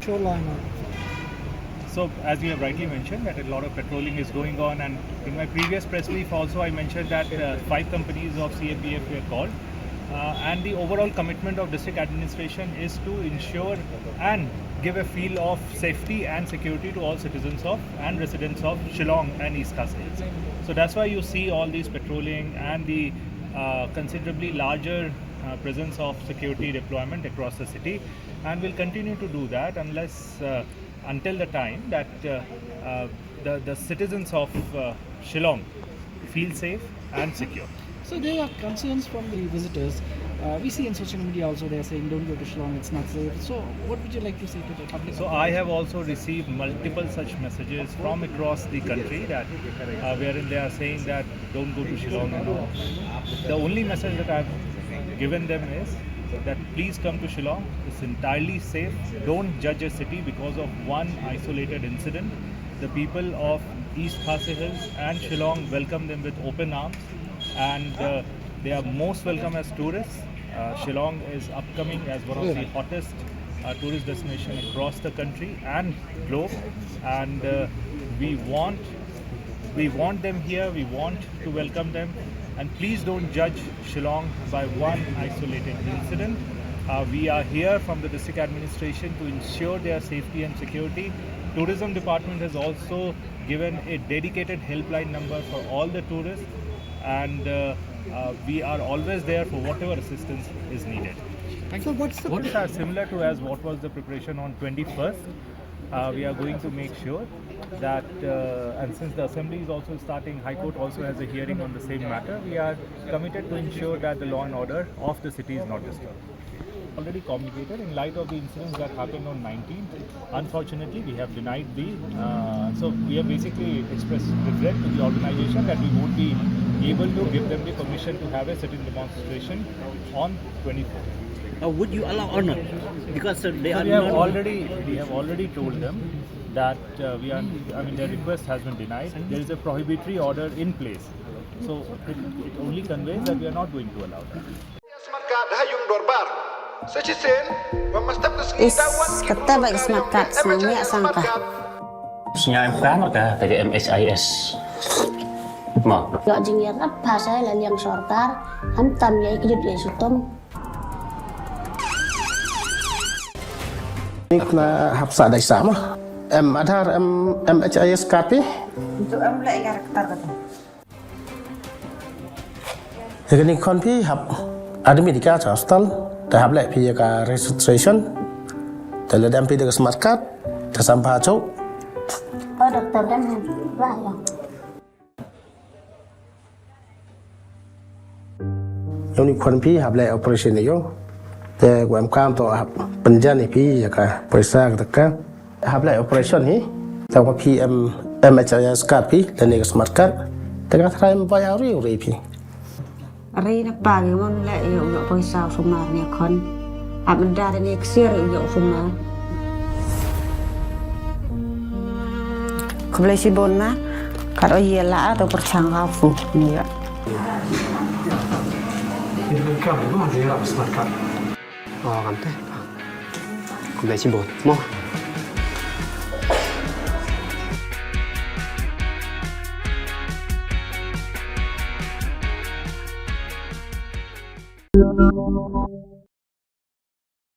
Shoreline. So, as you have rightly mentioned, that a lot of patrolling is going on, and in my previous press brief also I mentioned that 5 companies of CAPF were called, and the overall commitment of district administration is to ensure and give a feel of safety and security to all citizens of and residents of Shillong and East Khasi Hills. So that's why you see all these patrolling and the considerably larger presence of security deployment across the city, and will continue to do that until the time that the citizens of Shillong feel safe and secure. So there are concerns from the visitors. We see in social media also they are saying don't go to Shillong, it's not safe. So what would you like to say to the public? So I have also received multiple such messages from across the country that wherein they are saying that don't go to Shillong and all. The only message that I've given them is that please come to Shillong. It's entirely safe. Don't judge a city because of one isolated incident. The people of East Khasi Hills and Shillong welcome them with open arms, and they are most welcome as tourists. Shillong is upcoming as one of the hottest tourist destinations across the country and globe, and we want them here. We want to welcome them, and please don't judge Shillong by one isolated incident. We are here from the district administration to ensure their safety and security. Tourism department has also given a dedicated helpline number for all the tourists, and we are always there for whatever assistance is needed. So what's the These are similar to as what was the preparation on 21st. We are going to make sure that, and since the assembly is also starting, High Court also has a hearing on the same matter, we are committed to ensure that the law and order of the city is not disturbed. Already communicated in light of the incidents that happened on 19th. Unfortunately, we have denied so we have basically expressed regret to the organization that we won't be able to give them the permission to have a sitting demonstration on 24th. Would you allow or not? Because they So are we have already told them that their request has been denied. There is a prohibitory order in place. So it only conveys that we are not going to allow that. Kata bagi semakat semuanya sangka. Nhà em khá nó cả tại MSIS mà Gak jingir apa saya lali yang sortar, hantam ya ikut ya sutom. Ini kena hapsa dari sama. Ada MHIS KP. Untuk mulai karakter kata. Ini konfi hap ada medika hostel. Tahap lek pi ka registration. Dalam dampi dengan smart card. Tersampah cok. Oh dokter dan lah ya. Yang ni konfi hap lek operation ni yo. Te gua kam to hap penjan ni pi ya ka perisa ka. Hap lek operation ni. Tahu PM MHIS card pi dan ni smart card. Tengah try membayar riu pi. Ri nak bagi mon lek yo yo poisa sumar ni kon. Abda dan eksir yo sumar. Kebelah si bona kalau ia lah atau percangga fu ni ya. Ini kan mana dia smart card. kan thế. Cũng để chi bột, mo.